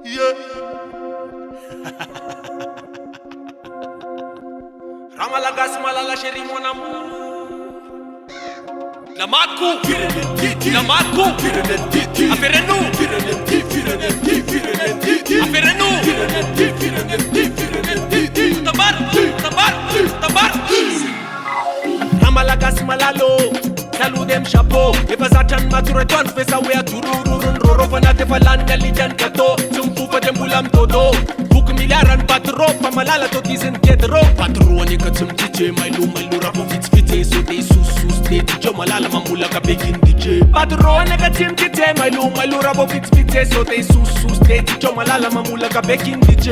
Yeah. Ramalagas malala chérie mon amour. La Maku, affairez-nous, tabar. Ramalagas malalo, salut dem chapeau. E pasachan matureton, fesa wea turururun roro fanate falanga lijan kato. Sumpufa dem bulam todo. Miliaran patro, pamalala tot dizem kedro. Patroni că ți-mi zice mai lu rapo fiți so de sus de DJ malala mamula ca pe kin DJ. Patroni că ți-mi zice mai lu rapo fiți so de sus de DJ malala mamula ca pe kin DJ.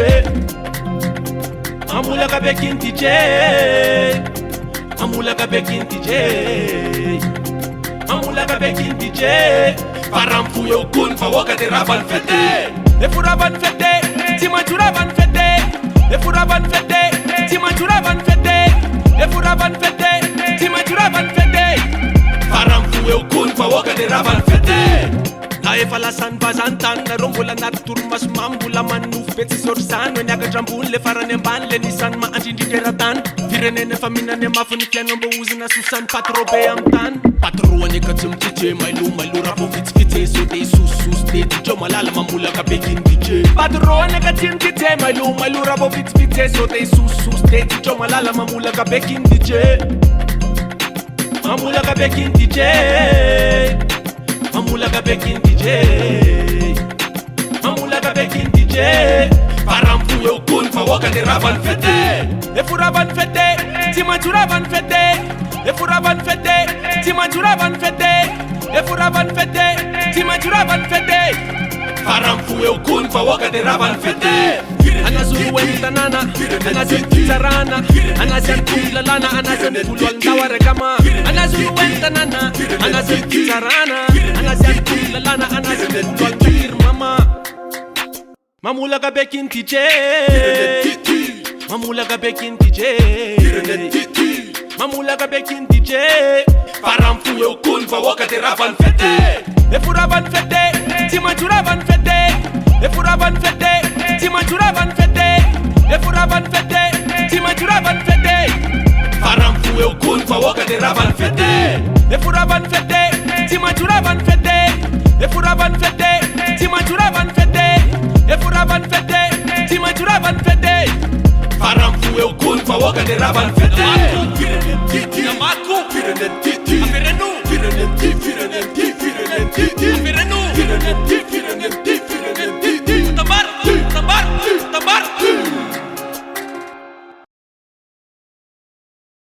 Mamula ca pe kin DJ. Mamula ca pe kin DJ. Mamula ca pe kin DJ. Param fu eu kun fa woka de raban fete. E furaban fete. Ti mangiuravan fete, e furavan fete, ti mangiuravan fete, e furavan fete, ti mangiuravan fete. Param fu eu kun pa woka de ravan fete. Na e fala san bazantan, na rombula na turmas mambula manuf beti sorsan, no nyaga jambun le farane ban le nisan ma anjin di deratan. Virene ne famina ne mafuni piano bo uzina susan patro be amtan. Patroni că ți-mi zice mai lu rapo fiți so de sus de DJ malala mamula ca pe kin DJ. Patroni că ți-mi zice mai lu rapo fiți so de sus de DJ malala mamula ca pe kin DJ. Mamula ca pe kin DJ. Mamula ca pe kin DJ. Mamula ca pe kin DJ. Param fu eu kun fa woka de ravan fete. E furavan fete, ti mangiuravan fete. E furavan fete, ti mangiuravan fete. E furavan fete, ti mangiuravan fete. Param fu eu kun fa woka de ravan fete. Anazulu entanana, anazul kizarana, anazul kulalana, anazul kulwandaware kama. Anazulu entanana, anazul kizarana, anazul kulalana, anazul kulwandawir mama. Mamula ka bekin DJ. Mamula ka bekin DJ. Mamula ka bekin DJ. Param fu eu kun fa woka de ravan fete. E furavan fete, ti mangiuravan fete. E furavan fete, ti mangiuravan fete. E furavan fete, ti mangiuravan fete. Param fu eu kun fa woka de ravan fete. E furavan fete, ti mangiuravan fete. E furavan fete, ti mangiuravan fete. E furavan fete, ti mangiuravan fete. Param fu eu kun fa woka de ravan fete. La Maku, affairez-nous,